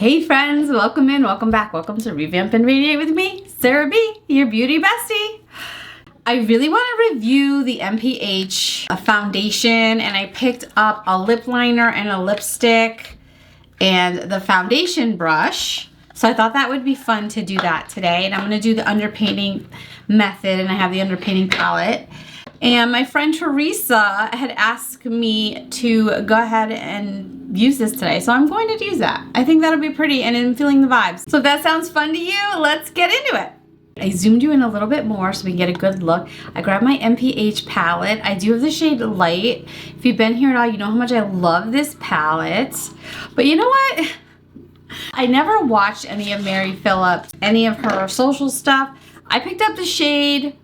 Hey friends, welcome in, welcome back, welcome to Revamp and Radiate with me, Sara B, your beauty bestie. I really want to review the M.ph foundation, and I picked up a lip liner and a lipstick and the foundation brush. So I thought that would be fun to do that today, and I'm going to do the underpainting method, and I have the underpainting palette. And my friend Teresa had asked me to go ahead and use this today, so I'm going to use that. I think that'll be pretty, and I'm feeling the vibes. So if that sounds fun to you, let's get into it. I zoomed you in a little bit more so we can get a good look. I grabbed my M.ph palette. I do have the shade Light. If you've been here at all, you know how much I love this palette. But you know what? I never watched any of Mary Phillips, any of her social stuff. I picked up the shade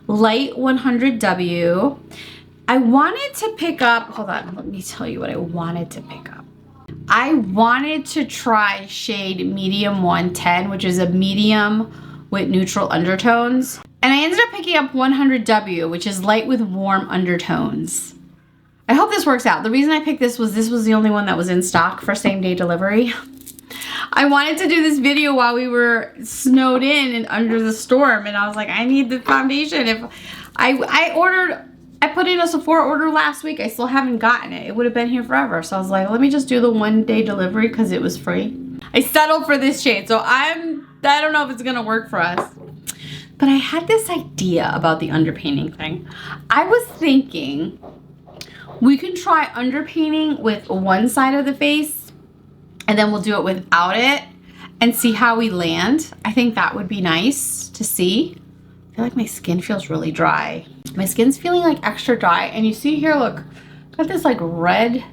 Light 100W. I wanted to pick up, hold on, let me tell you what I wanted to pick up. I wanted to try shade Medium 110, which is a medium with neutral undertones. And I ended up picking up 100W, which is light with warm undertones. I hope this works out. The reason I picked this was the only one that was in stock for same day delivery. I wanted to do this video while we were snowed in and under the storm, and I was like, I need the foundation. If I put in a Sephora order last week, I still haven't gotten it. It would have been here forever. So I was like, let me just do the one-day delivery because it was free. I settled for this shade, so I don't know if it's gonna work for us. But I had this idea about the underpainting thing. I was thinking we can try underpainting with one side of the face, and then we'll do it without it and see how we land. I think that would be nice to see. I feel like my skin feels really dry. My skin's feeling like extra dry. And you see here, look, got this like red,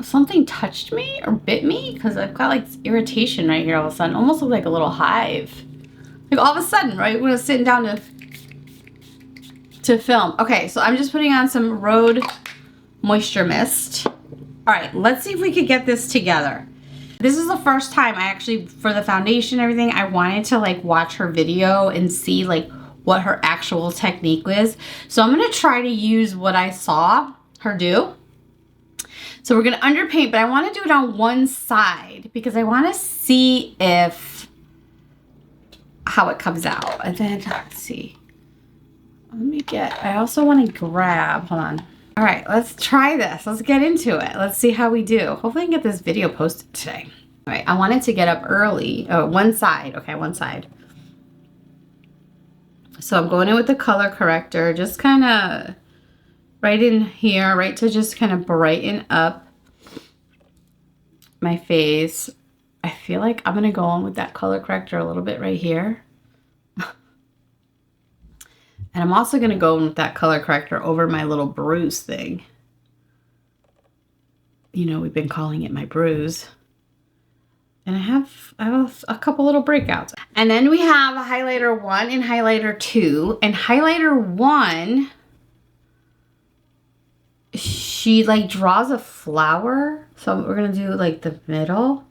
something touched me or bit me because I've got like irritation right here all of a sudden. Almost look like a little hive. Like all of a sudden, right, when I was sitting down to film. Okay, so I'm just putting on some Road Moisture Mist. All right, let's see if we could get this together. This is the first time I actually, for the foundation and everything, I wanted to like watch her video and see like what her actual technique was. So I'm gonna try to use what I saw her do. So we're gonna underpaint, but I wanna do it on one side because I wanna see how it comes out. And then, let's see. I also wanna grab, hold on. All right, let's try this. Let's get into it. Let's see how we do. Hopefully I can get this video posted today. All right, I wanted to get up early. Oh, one side. Okay, one side. So I'm going in with the color corrector, just kind of right in here, right to just kind of brighten up my face. I feel like I'm going to go in with that color corrector a little bit right here. And I'm also going to go in with that color corrector over my little bruise thing. You know, we've been calling it my bruise. And I have a couple little breakouts. And then we have a highlighter 1 and highlighter 2. And highlighter 1, she like draws a flower. So we're going to do like the middle.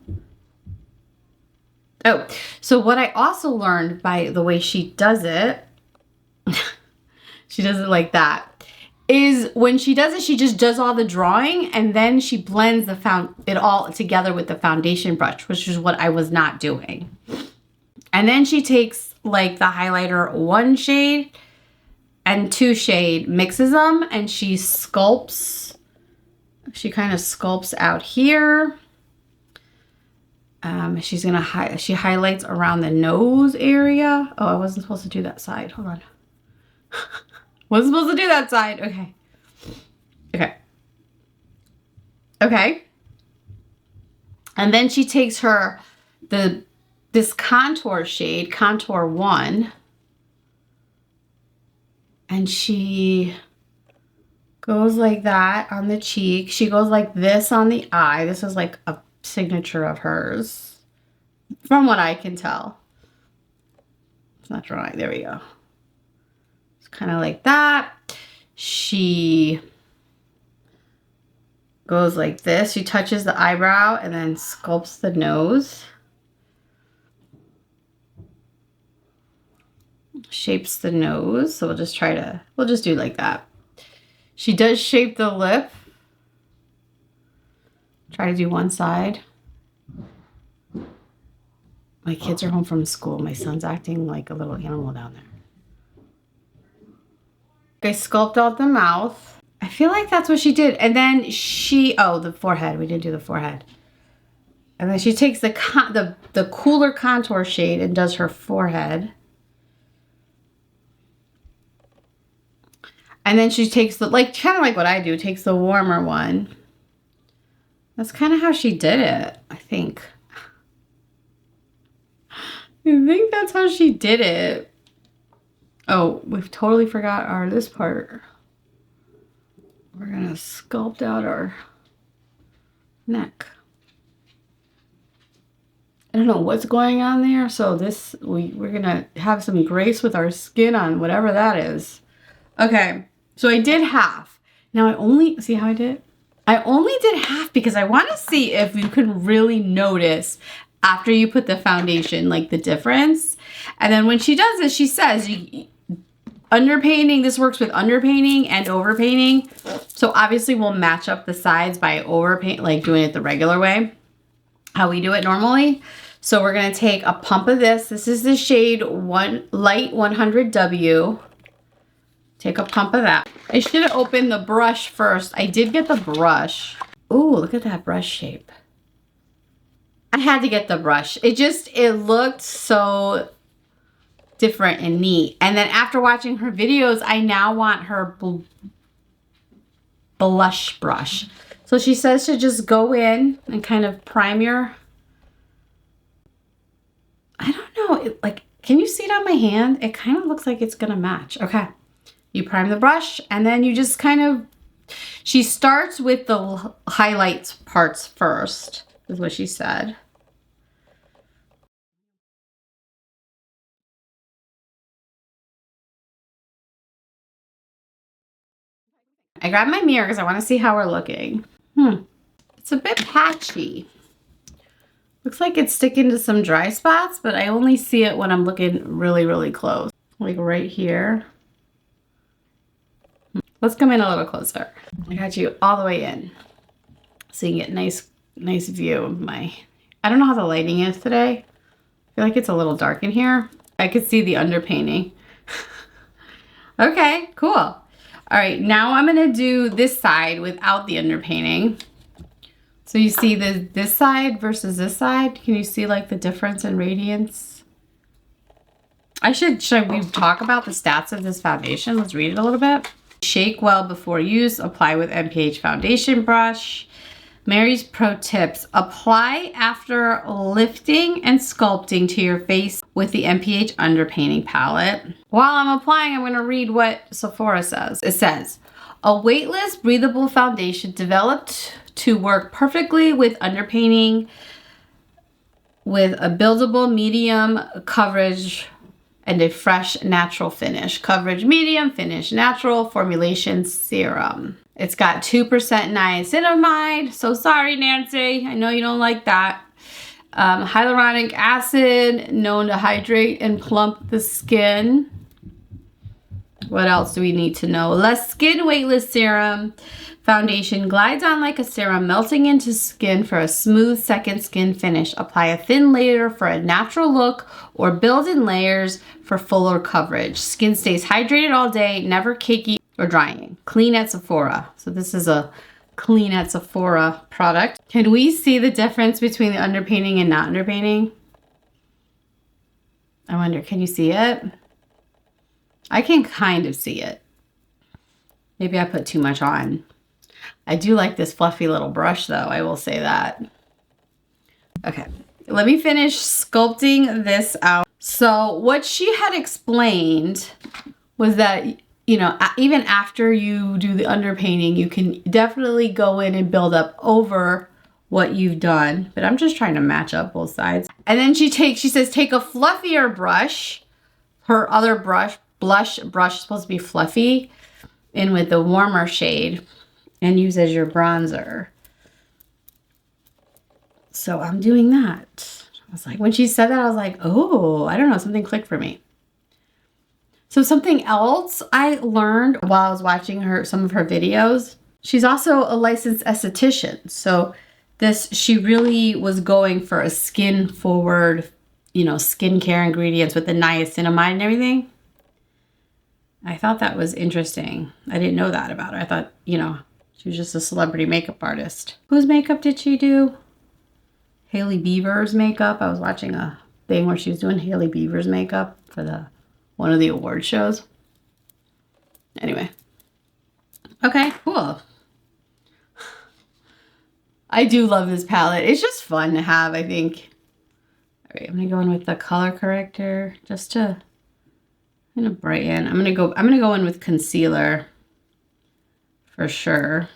Oh, so what I also learned by the way she does it, she does it like that, is when she does it, she just does all the drawing and then she blends it all together with the foundation brush, which is what I was not doing. And then she takes like the highlighter 1 shade and 2 shade, mixes them, and she sculpts. She kind of sculpts out here. She highlights around the nose area. Oh, I wasn't supposed to do that side. Hold on. Wasn't supposed to do that side. Okay. Okay. Okay. And then she takes this contour shade, Contour 1, and she goes like that on the cheek. She goes like this on the eye. This is like a signature of hers, from what I can tell. It's not drawing. There we go. Kind of like that. She goes like this. She touches the eyebrow and then sculpts the nose. Shapes the nose. So we'll just do like that. She does shape the lip. Try to do one side. My kids are home from school. My son's acting like a little animal down there. I sculpt out the mouth. I feel like that's what she did. And then oh, the forehead. We didn't do the forehead. And then she takes the cooler contour shade and does her forehead. And then she takes the, kind of like what I do, takes the warmer one. That's kind of how she did it, I think. I think that's how she did it. Oh, we've totally forgot this part. We're gonna sculpt out our neck. I don't know what's going on there. So we're gonna have some grace with our skin on whatever that is. Okay, so I did half. Now see how I did it? I only did half because I want to see if you can really notice after you put the foundation, like the difference. And then when she does this, she says, underpainting, this works with underpainting and overpainting. So obviously we'll match up the sides by overpaint, like doing it the regular way, how we do it normally. So we're going to take a pump of this. This is the shade Light 100W. Take a pump of that. I should have opened the brush first. I did get the brush. Ooh, look at that brush shape. I had to get the brush. It looked so different and neat. And then after watching her videos, I now want her blush brush. So she says to just go in and kind of prime your, I don't know, can you see it on my hand? It kind of looks like it's gonna match. Okay. You prime the brush and then you just kind of, she starts with the highlights parts first, is what she said. I grabbed my mirror because I want to see how we're looking. It's a bit patchy. Looks like it's sticking to some dry spots, but I only see it when I'm looking really, really close. Like right here. Let's come in a little closer. I got you all the way in. So you can get nice view of my, I don't know how the lighting is today. I feel like it's a little dark in here. I could see the underpainting. Okay, cool. All right, now I'm gonna do this side without the underpainting. So you see this side versus this side. Can you see like the difference in radiance? Should we talk about the stats of this foundation? Let's read it a little bit. Shake well before use. Apply with M.ph foundation brush. Mary's pro tips. Apply after lifting and sculpting to your face with the M.ph underpainting palette. While I'm applying, I'm going to read what Sephora says. It says, a weightless, breathable foundation developed to work perfectly with underpainting with a buildable medium coverage and a fresh natural finish. Coverage medium, finish natural, formulation serum. It's got 2% niacinamide. So sorry, Nancy. I know you don't like that. Hyaluronic acid, known to hydrate and plump the skin. What else do we need to know? Less skin weightless serum. Foundation glides on like a serum, melting into skin for a smooth second skin finish. Apply a thin layer for a natural look or build in layers for fuller coverage. Skin stays hydrated all day, never cakey or drying. Clean at Sephora. So this is a Clean at Sephora product. Can we see the difference between the underpainting and not underpainting? I wonder, can you see it? I can kind of see it. Maybe I put too much on. I do like this fluffy little brush though, I will say that. Okay, let me finish sculpting this out. So what she had explained was that, you know, even after you do the underpainting, you can definitely go in and build up over what you've done. But I'm just trying to match up both sides. And then she says, take a fluffier brush. Her other blush brush is supposed to be fluffy, in with the warmer shade, and use as your bronzer. So I'm doing that. I was like, when she said that, I was like, oh, I don't know, something clicked for me. So something else I learned while I was watching some of her videos, she's also a licensed esthetician. So she really was going for a skin forward, you know, skincare ingredients with the niacinamide and everything. I thought that was interesting. I didn't know that about her. I thought, you know, she was just a celebrity makeup artist. Whose makeup did she do? Hailey Bieber's makeup. I was watching a thing where she was doing Hailey Bieber's makeup for one of the award shows. Anyway. Okay, cool. I do love this palette. It's just fun to have, I think. All right, I'm gonna go in with the color corrector just to kind of brighten. I'm gonna go in with concealer for sure.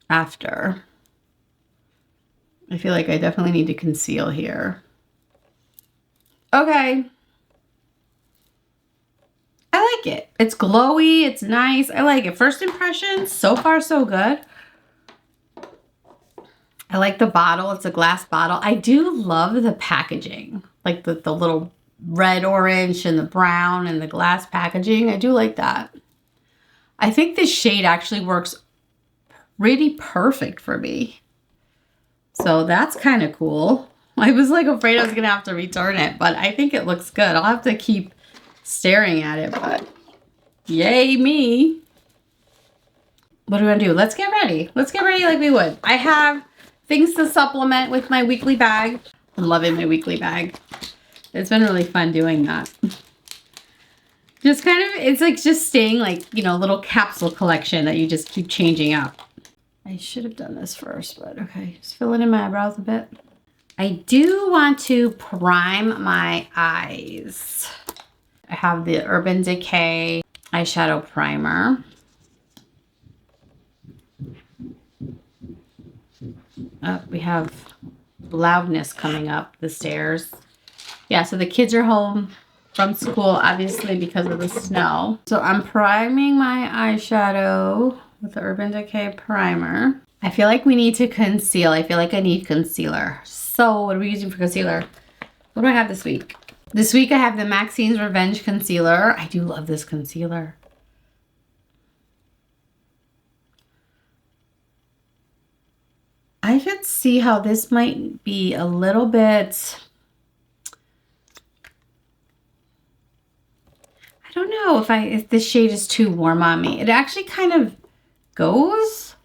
After. I feel like I definitely need to conceal here. Okay. I like it. It's glowy, it's nice. I like it. First impressions, so far so good. I like the bottle. It's a glass bottle. I do love the packaging. Like the little red, orange, and the brown, and the glass packaging. I do like that. I think this shade actually works really perfect for me. So that's kind of cool. I was like afraid I was going to have to return it, but I think it looks good. I'll have to keep staring at it, but yay me. What do we want to do? Let's get ready. Let's get ready like we would. I have things to supplement with my weekly bag. I'm loving my weekly bag. It's been really fun doing that. Just kind of, it's like just staying like, you know, a little capsule collection that you just keep changing up. I should have done this first, but okay. Just fill it in my eyebrows a bit. I do want to prime my eyes. I have the Urban Decay eyeshadow primer. We have loudness coming up the stairs. Yeah, so the kids are home from school, obviously, because of the snow. So I'm priming my eyeshadow with the Urban Decay primer. I feel like we need to conceal. I feel like I need concealer. So what are we using for concealer? What do I have this week? This week I have the Maxine's Revenge Concealer. I do love this concealer. I could see how this might be a little bit, I don't know if this shade is too warm on me. It actually kind of goes.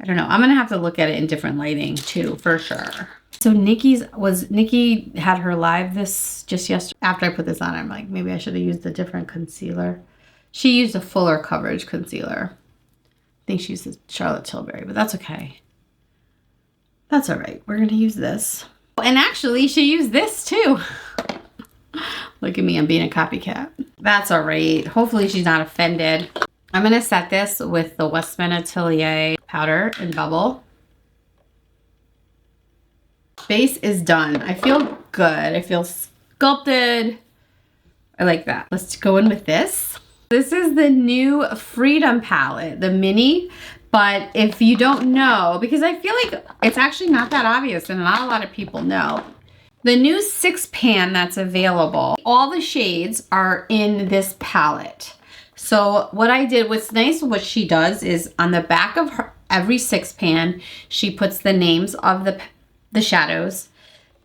I don't know. I'm gonna have to look at it in different lighting too, for sure. So Nikki had her live this just yesterday. After I put this on, I'm like, maybe I should have used a different concealer. She used a fuller coverage concealer. I think she used the Charlotte Tilbury, but that's okay. That's all right. We're gonna use this. And actually, she used this too. Look at me, I'm being a copycat. That's all right. Hopefully she's not offended. I'm gonna set this with the Westman Atelier powder and bubble. Base is done. I feel good. I feel sculpted. I like that. Let's go in with this. This is the new Freedom palette, the mini. But if you don't know, because I feel like it's actually not that obvious and not a lot of people know. The new 6-pan that's available, all the shades are in this palette. So what I did, what's nice, what she does is on the back of every 6-pan, she puts the names of the shadows.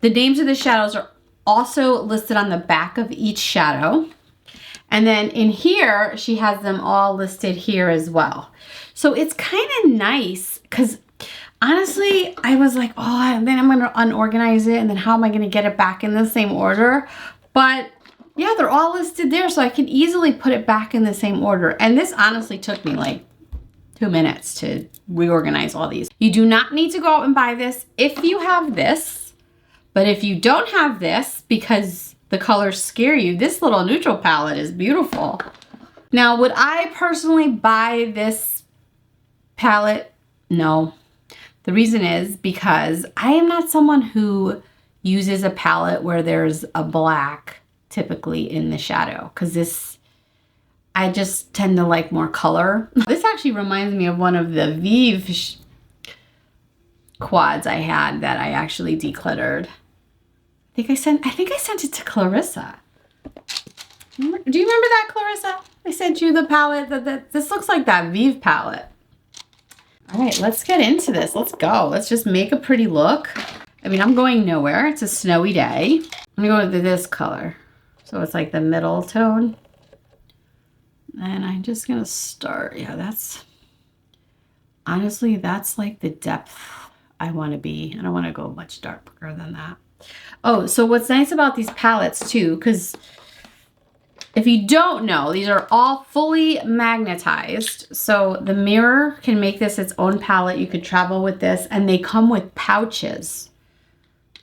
The names of the shadows are also listed on the back of each shadow. And then in here, she has them all listed here as well. So it's kind of nice because honestly, I was like, oh, and then I'm going to unorganize it. And then how am I going to get it back in the same order? But yeah, they're all listed there. So I can easily put it back in the same order. And this honestly took me like 2 minutes to reorganize all these. You do not need to go out and buy this if you have this. But if you don't have this, because the colors scare you, this little neutral palette is beautiful. Now, would I personally buy this palette? No. The reason is because I am not someone who uses a palette where there's a black typically in the shadow, because I just tend to like more color. This actually reminds me of one of the Vive quads I had that I actually decluttered. I think I sent it to Clarissa. Do you remember that, Clarissa? I sent you the palette. This looks like that Vive palette. All right, let's get into this. Let's go. Let's just make a pretty look. I mean, I'm going nowhere. It's a snowy day. I'm gonna go with this color. So it's like the middle tone. And I'm just gonna start, yeah, that's, honestly, that's like the depth I wanna be. I don't wanna go much darker than that. Oh, so what's nice about these palettes too, because if you don't know, these are all fully magnetized. So the mirror can make this its own palette. You could travel with this, and they come with pouches,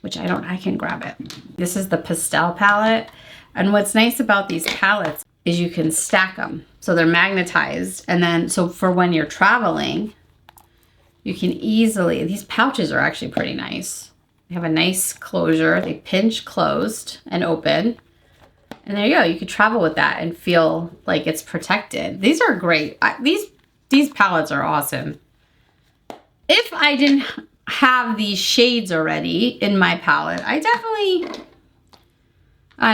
which I can grab it. This is the pastel palette. And what's nice about these palettes is you can stack them. So they're magnetized. And then, so for when you're traveling, you can easily, these pouches are actually pretty nice. They have a nice closure. They pinch closed and open. And there you go. You could travel with that and feel like it's protected. These are great. These palettes are awesome. If I didn't have these shades already in my palette, I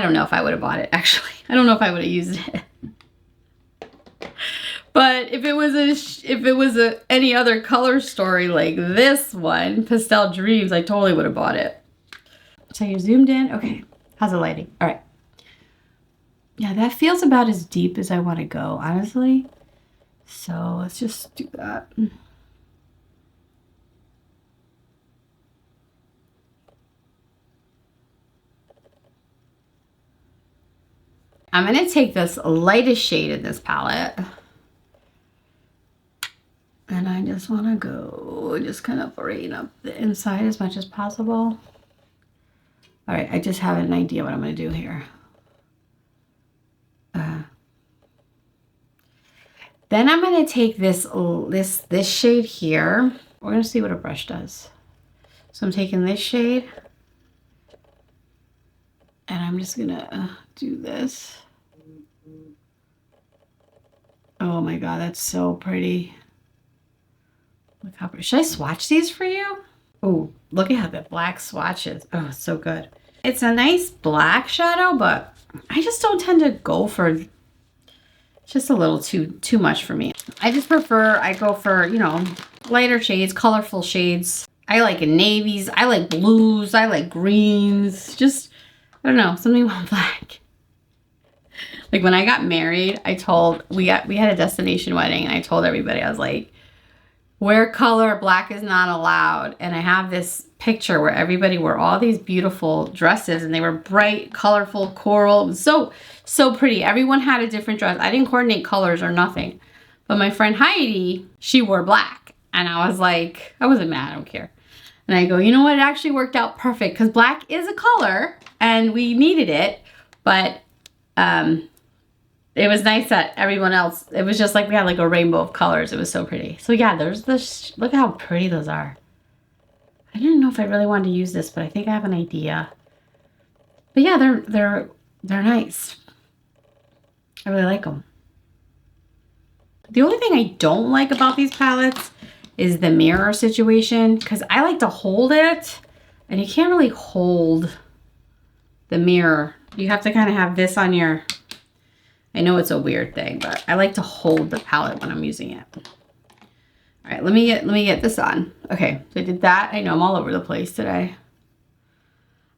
don't know if I would have bought it, actually. I don't know if I would have used it. But if it was any other color story like this one, Pastel Dreams, I totally would have bought it. So you're zoomed in. Okay. How's the lighting? All right. Yeah, that feels about as deep as I want to go, honestly. So let's just do that. I'm going to take this lightest shade in this palette. And I just want to go, just kind of brighten up the inside as much as possible. All right, I just have an idea what I'm going to do here. Then I'm going to take this shade here. We're going to see what a brush does. So I'm taking this shade. And I'm just going to do this. Oh my God, that's so pretty. Look how pretty. Should I swatch these for you? Oh, look at how the black swatches. Oh, it's so good. It's a nice black shadow, but I just don't tend to go for just a little too much for me. I just prefer, I go for, you know, lighter shades, colorful shades. I like navies, I like blues, I like greens. Just, I don't know, something about black. Like when I got married, we had a destination wedding, and I told everybody, I was like, wear color, black is not allowed. And I have this picture where everybody wore all these beautiful dresses, and they were bright, colorful, coral. It was so pretty. Everyone had a different dress. I didn't coordinate colors or nothing. But my friend Heidi, she wore black. And I was like, I wasn't mad, I don't care. And I go, you know what? It actually worked out perfect because black is a color and we needed it. But it was nice that everyone else, it was just like we had like a rainbow of colors. It was so pretty. So yeah, there's this, look how pretty those are. I didn't know if I really wanted to use this, but I think I have an idea. But yeah, they're nice. I really like them. The only thing I don't like about these palettes is the mirror situation, because I like to hold it, and you can't really hold the mirror. You have to kind of have this on your, I know it's a weird thing, but I like to hold the palette when I'm using it. All right, let me get this on. Okay, so I did that. I know I'm all over the place today.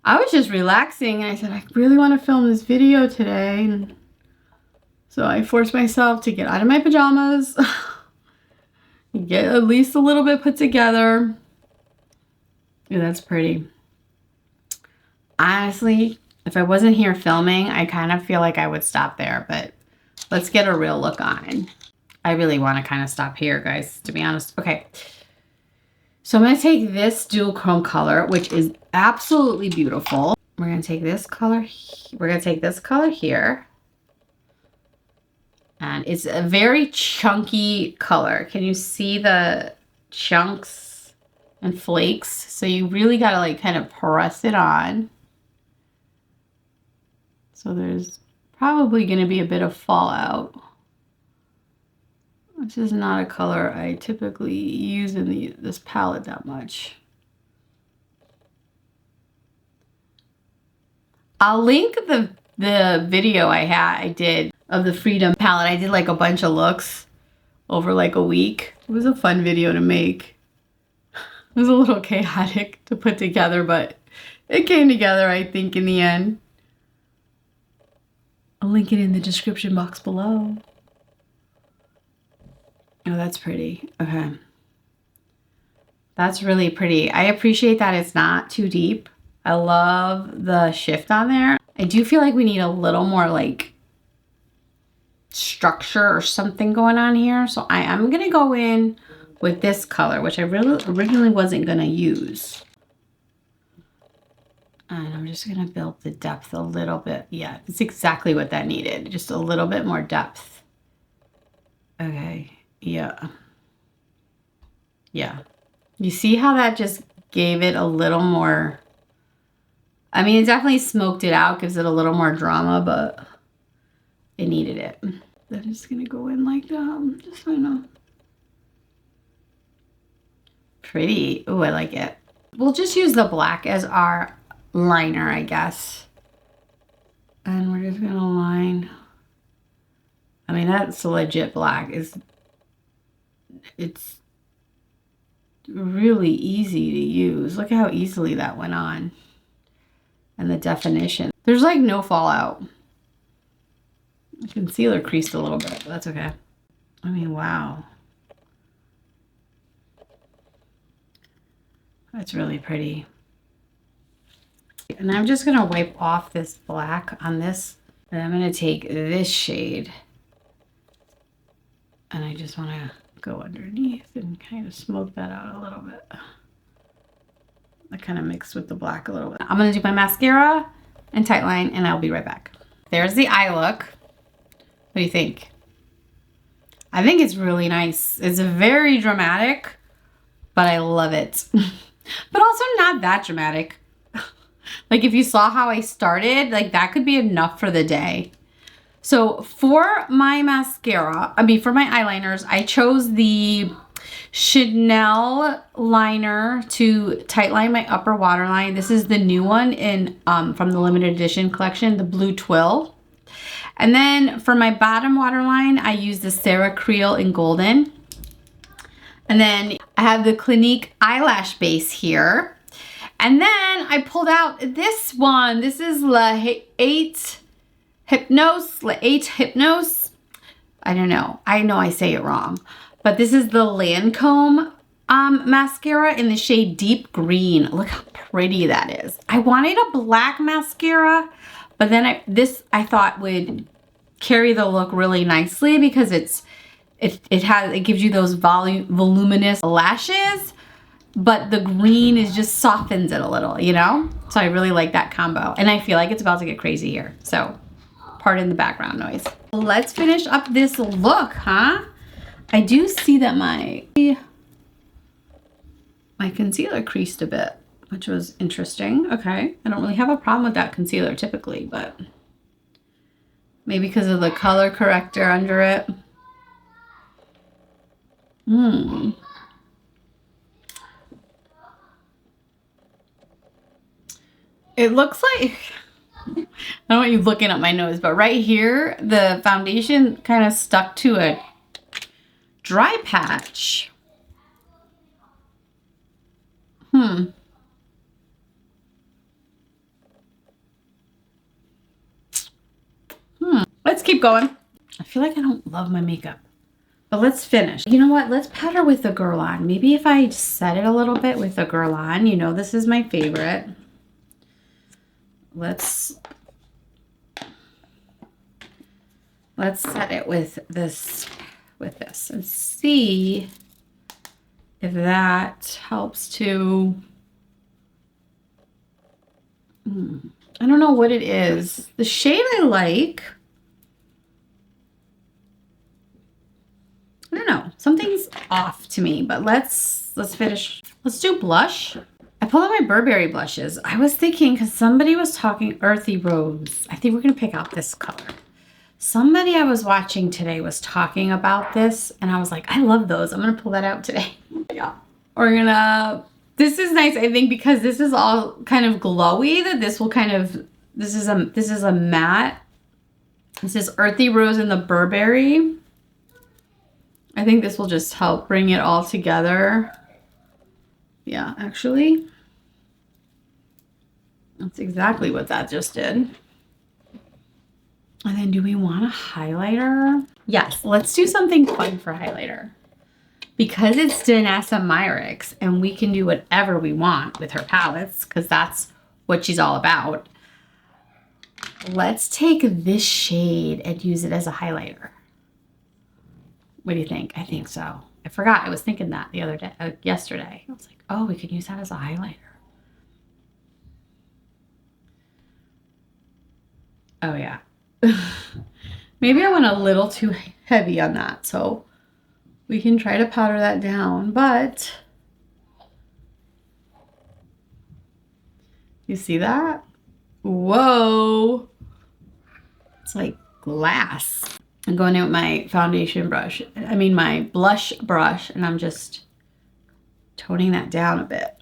I was just relaxing, and I said, I really want to film this video today. And so I forced myself to get out of my pajamas, get at least a little bit put together. Yeah, that's pretty. Honestly, if I wasn't here filming, I kind of feel like I would stop there, but let's get a real look on. I really want to kind of stop here, guys, to be honest. Okay. So I'm going to take this dual chrome color, which is absolutely beautiful. We're going to take this color. We're going to take this color here. And it's a very chunky color. Can you see the chunks and flakes? So you really got to like kind of press it on. So there's probably going to be a bit of fallout. This is not a color I typically use in this palette that much. I'll link the video I did of the Freedom palette. I did like a bunch of looks over like a week. It was a fun video to make. It was a little chaotic to put together, but it came together, I think, in the end. I'll link it in the description box below. Oh, that's pretty. Okay. That's really pretty. I appreciate that it's not too deep. I love the shift on there. I do feel like we need a little more like structure or something going on here. So I am going to go in with this color, which I really originally wasn't going to use. And I'm just going to build the depth a little bit. Yeah, it's exactly what that needed. Just a little bit more depth. Okay. Yeah. Yeah. You see how that just gave it a little more, I mean, it definitely smoked it out, gives it a little more drama, but it needed it. I'm just gonna go in like that, just so I know. Pretty. Oh, I like it. We'll just use the black as our liner, I guess. And we're just gonna line. I mean, that's a legit black. It's really easy to use. Look at how easily that went on. And the definition. There's like no fallout. The concealer creased a little bit, but that's okay. I mean, wow. That's really pretty. And I'm just gonna wipe off this black on this. And I'm gonna take this shade. And I just wanna go underneath and kind of smoke that out a little bit. I kind of mixed with the black a little bit. I'm gonna do my mascara and tight line, and I'll be right back. There's the eye look. What do you think? I think it's really nice. It's very dramatic, but I love it. But also not that dramatic. Like if you saw how I started, like that could be enough for the day. So for my mascara, for my eyeliners, I chose the Chanel liner to tightline my upper waterline. This is the new one in from the limited edition collection, the blue twill. And then for my bottom waterline, I use the Sarah Creel in golden. And then I have the Clinique eyelash base here. And then I pulled out this one. This is La 8 Hypnose. I don't know. I know I say it wrong. But this is the Lancome mascara in the shade Deep Green. Look how pretty that is. I wanted a black mascara, but then this I thought would carry the look really nicely because it gives you those voluminous lashes, but the green just softens it a little, you know? So I really like that combo. And I feel like it's about to get crazy here. So pardon the background noise. Let's finish up this look, huh? I do see that my concealer creased a bit, which was interesting. Okay, I don't really have a problem with that concealer typically, but maybe because of the color corrector under it. It looks like, I don't want you looking at my nose, but right here, the foundation kind of stuck to a dry patch. Let's keep going. I feel like I don't love my makeup, but let's finish. You know what? Let's powder with the Guerlain. Maybe if I set it a little bit with the Guerlain, you know, this is my favorite. Let's set it with this and see if that helps to, I don't know what it is. The shade I like, I don't know, something's off to me, but let's finish. Let's do blush. I pulled out my Burberry blushes. I was thinking, because somebody was talking Earthy Rose. I think we're gonna pick out this color. Somebody I was watching today was talking about this, and I was like, I love those. I'm gonna pull that out today. Yeah. We're gonna, this is nice, I think, because this is all kind of glowy, that this will kind of, this is a matte. This is Earthy Rose in the Burberry. I think this will just help bring it all together. Yeah, actually, that's exactly what that just did. And then do we want a highlighter? Yes, let's do something fun for highlighter. Because it's Danessa Myricks and we can do whatever we want with her palettes because that's what she's all about. Let's take this shade and use it as a highlighter. What do you think? I think so. I forgot. I was thinking that the other day, yesterday. I was like, oh, we could use that as a highlighter. Oh, yeah. Maybe I went a little too heavy on that, so we can try to powder that down, but you see that? Whoa. It's like glass. I'm going in with my foundation brush. I mean my blush brush, and I'm just toning that down a bit.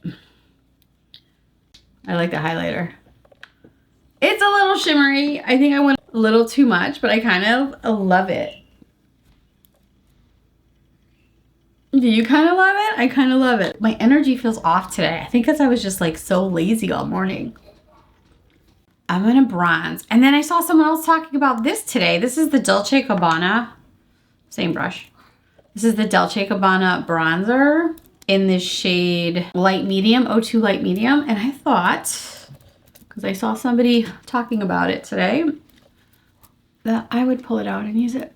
I like the highlighter. It's a little shimmery. I think I went a little too much, but I kind of love it. Do you kind of love it? I kind of love it. My energy feels off today. I think because I was just like so lazy all morning. I'm gonna bronze. And then I saw someone else talking about this today. This is the Dolce & Gabbana, same brush. This is the Dolce & Gabbana bronzer in this shade light medium, 02 light medium. And I thought, because I saw somebody talking about it today, that I would pull it out and use it.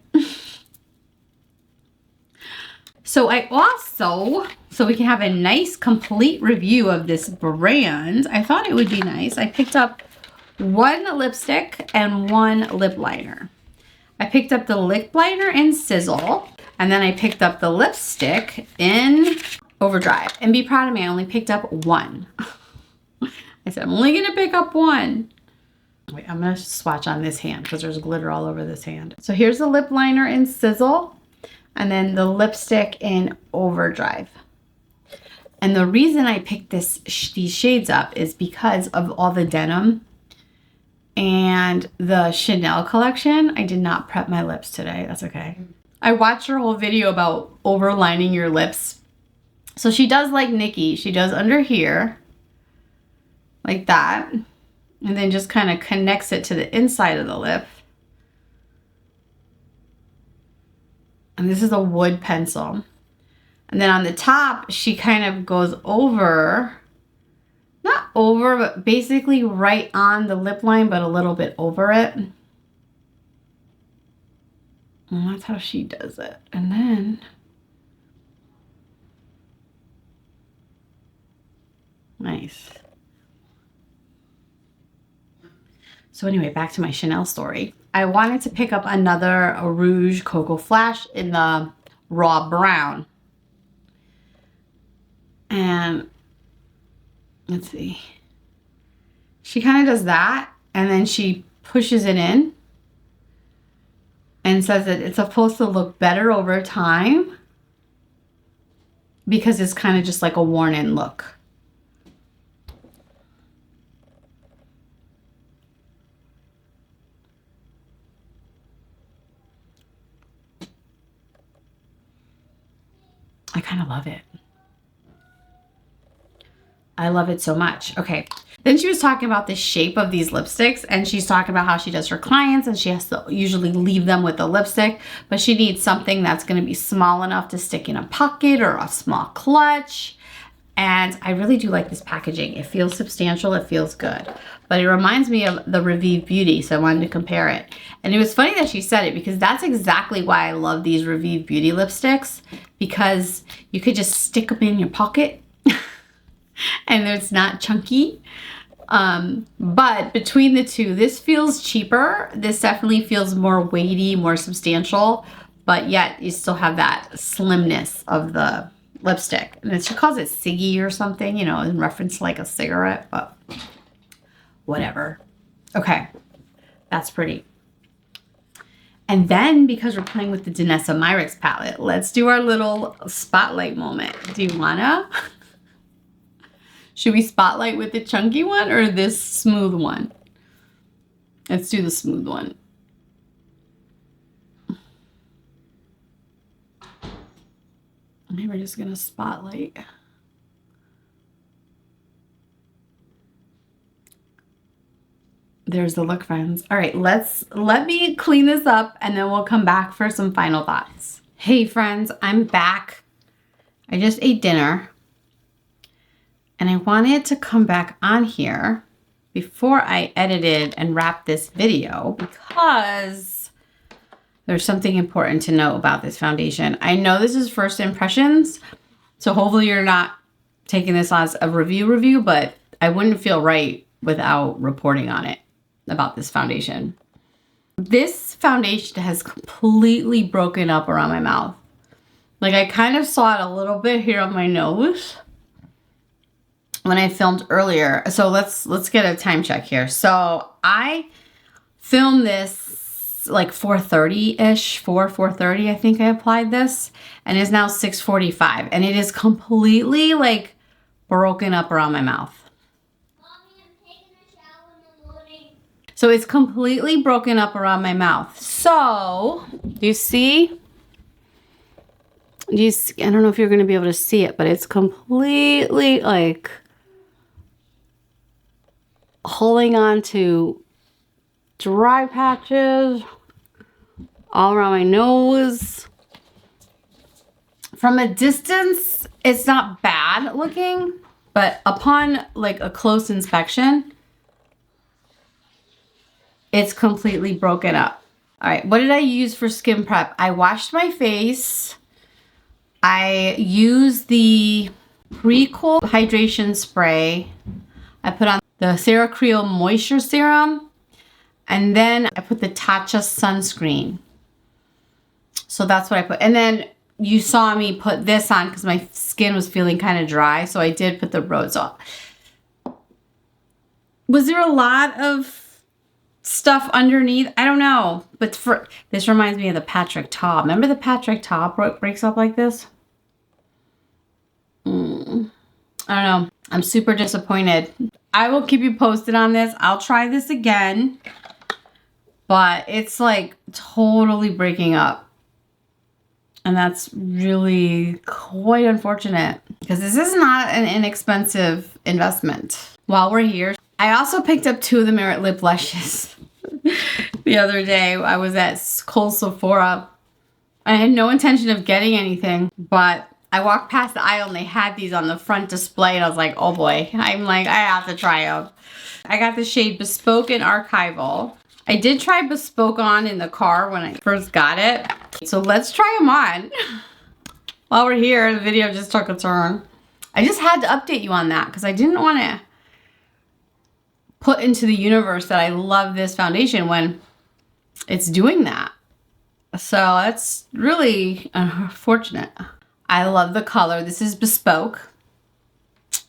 So I also, so we can have a nice complete review of this brand, I thought it would be nice. I picked up one lipstick and one lip liner. I picked up the lip liner in Sizzle, and then I picked up the lipstick in Overdrive. And be proud of me, I only picked up one. I said, I'm only gonna pick up one. Wait, I'm gonna swatch on this hand because there's glitter all over this hand. So here's the lip liner in Sizzle, and then the lipstick in Overdrive. And the reason I picked these shades up is because of all the denim and the Chanel collection. I did not prep my lips today. That's okay. I watched her whole video about overlining your lips. So she does like Nikki. She does under here, like that. And then just kind of connects it to the inside of the lip. And this is a wood pencil. And then on the top, she kind of goes over, not over, but basically right on the lip line, but a little bit over it. And that's how she does it. And then, nice. So anyway, back to my Chanel story. I wanted to pick up another Rouge Cocoa Flash in the raw brown. And let's see. She kind of does that, and then she pushes it in and says that it's supposed to look better over time because it's kind of just like a worn-in look. I kind of love it. I love it so much. Okay. Then she was talking about the shape of these lipsticks, and she's talking about how she does her clients and she has to usually leave them with a lipstick, but she needs something that's going to be small enough to stick in a pocket or a small clutch. And I really do like this packaging. It feels substantial. It feels good. But it reminds me of the Revamp Beauty, so I wanted to compare it. And it was funny that she said it because that's exactly why I love these Revamp Beauty lipsticks, because you could just stick them in your pocket and it's not chunky. But between the two, this feels cheaper. This definitely feels more weighty, more substantial, but yet you still have that slimness of the lipstick. And she calls it Siggy or something, you know, in reference to like a cigarette, but whatever. Okay, that's pretty. And then because we're playing with the Danessa Myricks palette, let's do our little spotlight moment. Do you wanna? Should we spotlight with the chunky one or this smooth one? Let's do the smooth one. Maybe we're just gonna spotlight. there's the look, friends. All right, let me clean this up and then we'll come back for some final thoughts. Hey friends, I'm back. I just ate dinner and I wanted to come back on here before I edited and wrapped this video because there's something important to know about this foundation. I know this is first impressions, so hopefully you're not taking this as a review, but I wouldn't feel right without reporting on it about this foundation. This foundation has completely broken up around my mouth. Like I kind of saw it a little bit here on my nose when I filmed earlier. So let's get a time check here. So I filmed this like 4:30-ish, 4:30 I think I applied this, and it's now 6:45 and it is completely like broken up around my mouth. So it's completely broken up around my mouth. So, do you see? I don't know if you're going to be able to see it, but it's completely like holding on to dry patches all around my nose. From a distance, it's not bad looking, but upon like a close inspection, it's completely broken up. All right, what did I use for skin prep? I washed my face. I used the Pre-Cool Hydration Spray. I put on the Sara Creel Moisture Serum. And then I put the Tatcha Sunscreen. So that's what I put. And then you saw me put this on because my skin was feeling kind of dry. So I did put the Rose on. Was there a lot of stuff underneath? I don't know, but this reminds me of the Patrick Ta. Remember the Patrick Ta breaks up like this? I don't know. I'm super disappointed. I will keep you posted on this. I'll try this again, but it's like totally breaking up. And that's really quite unfortunate because this is not an inexpensive investment. While we're here, I also picked up 2 of the Myricks lip blushes the other day. I was at Kohl's Sephora. I had no intention of getting anything, but I walked past the aisle and they had these on the front display and I was like, oh boy, I'm like, I have to try them. I got the shade Bespoke and Archival. I did try Bespoke on in the car when I first got it. So let's try them on. While we're here, the video just took a turn. I just had to update you on that because I didn't want to put into the universe that I love this foundation when it's doing that. So that's really unfortunate. I love the color. This is Bespoke.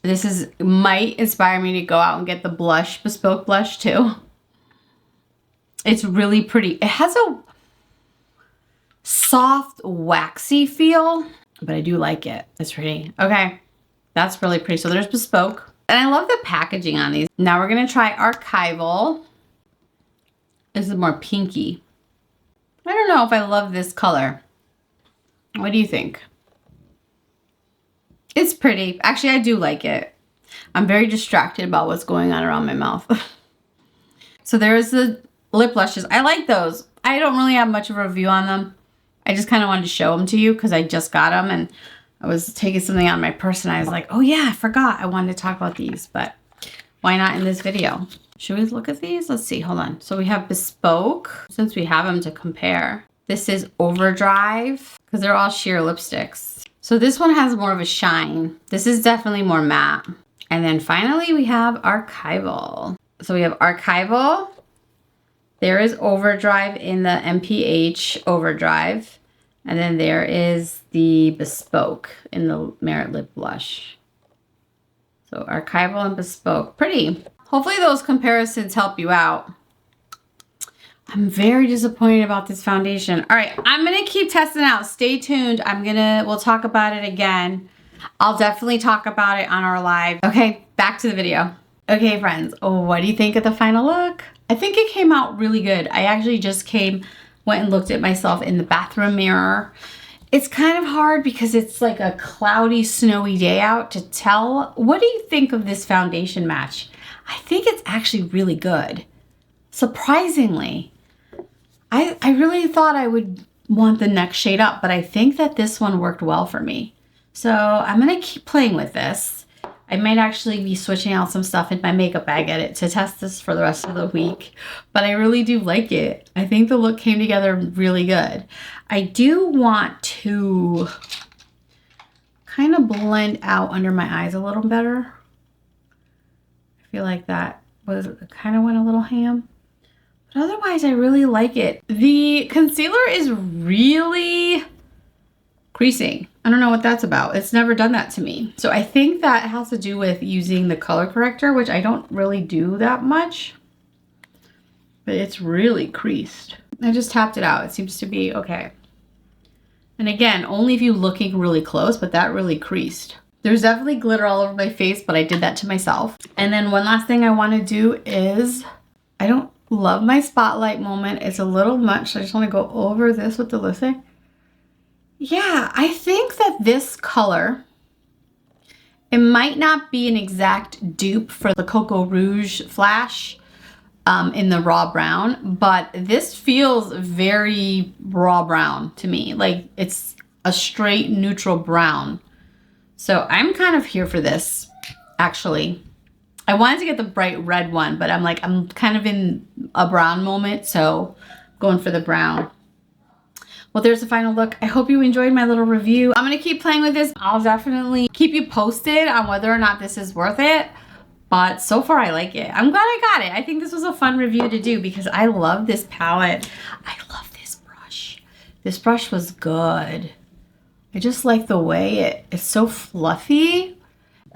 This might inspire me to go out and get the blush, Bespoke blush too. It's really pretty. It has a soft, waxy feel, but I do like it. It's pretty. Okay, that's really pretty. So there's Bespoke. And I love the packaging on these. Now we're gonna try Archival. This is more pinky. I don't know if I love this color. What do you think? It's pretty. Actually, I do like it. I'm very distracted about what's going on around my mouth. So there's the lip blushes. I like those. I don't really have much of a review on them. I just kind of wanted to show them to you because I just got them and I was taking something out of my purse and I was like, oh yeah, I forgot. I wanted to talk about these, but why not in this video? Should we look at these? Let's see, hold on. So we have Bespoke, since we have them to compare. This is Overdrive, because they're all sheer lipsticks. So this one has more of a shine. This is definitely more matte. And then finally we have Archival. So we have Archival. There is Overdrive in the M.ph Overdrive. And then there is the Bespoke in the Myricks Lip Blush. So Archival and Bespoke, pretty. Hopefully those comparisons help you out. I'm very disappointed about this foundation. All right, I'm gonna keep testing out. Stay tuned. We'll talk about it again. I'll definitely talk about it on our live. Okay, back to the video. Okay, friends, what do you think of the final look? I think it came out really good. I actually just went and looked at myself in the bathroom mirror. It's kind of hard because it's like a cloudy, snowy day out to tell. What do you think of this foundation match? I think it's actually really good. surprisingly, I really thought I would want the next shade up, but I think that this one worked well for me. So I'm gonna keep playing with this. I might actually be switching out some stuff in my makeup bag edit to test this for the rest of the week, but I really do like it. I think the look came together really good. I do want to kind of blend out under my eyes a little better. I feel like that kind of went a little ham. But otherwise, I really like it. The concealer is really creasing. I don't know what that's about. It's never done that to me. So I think that has to do with using the color corrector, which I don't really do that much. But it's really creased. I just tapped it out. It seems to be okay. And again, only if you're looking really close, but that really creased. There's definitely glitter all over my face, but I did that to myself. And then one last thing I want to do is, I don't love my spotlight moment. It's a little much. So I just want to go over this with the lipstick. Yeah, I think that this color, it might not be an exact dupe for the Cocoa Rouge Flash in the raw brown, but this feels very raw brown to me. Like it's a straight neutral brown. So I'm kind of here for this, actually. I wanted to get the bright red one, but I'm kind of in a brown moment, so going for the brown. Well, there's the final look. I hope you enjoyed my little review. I'm gonna keep playing with this. I'll definitely keep you posted on whether or not this is worth it. But so far I like it. I'm glad I got it. I think this was a fun review to do because I love this palette. I love this brush. This brush was good. I just like the way it's so fluffy.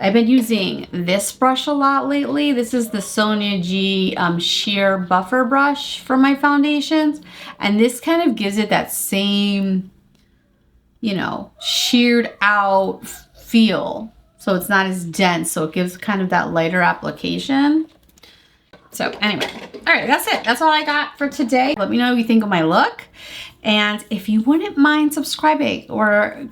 I've been using this brush a lot lately. This is the Sonia G Sheer Buffer Brush for my foundations. And this kind of gives it that same, you know, sheared out feel. So it's not as dense. So it gives kind of that lighter application. So anyway, all right, that's it. That's all I got for today. Let me know what you think of my look. And if you wouldn't mind subscribing, or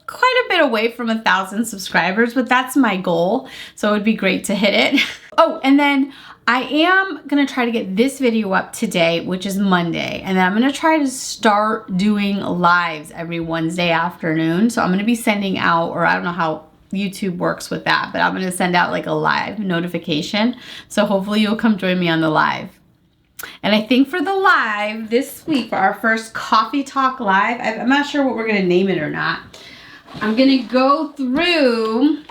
quite a bit away from 1,000 subscribers, but that's my goal. So it would be great to hit it. Oh, and then I am gonna try to get this video up today, which is Monday. And then I'm gonna try to start doing lives every Wednesday afternoon. So I'm gonna be sending out, or I don't know how YouTube works with that, but I'm gonna send out like a live notification. So hopefully you'll come join me on the live. And I think for the live this week, for our first Coffee Talk Live, I'm not sure what we're gonna name it or not. I'm gonna go through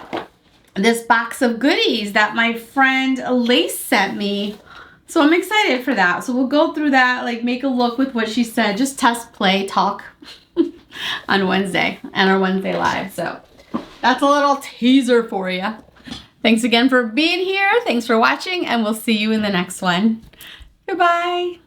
this box of goodies that my friend Lace sent me. So I'm excited for that. So we'll go through that, like make a look with what she said, just test, play, talk on Wednesday and our Wednesday live. So that's a little teaser for you. Thanks again for being here. Thanks for watching, and we'll see you in the next one. Goodbye.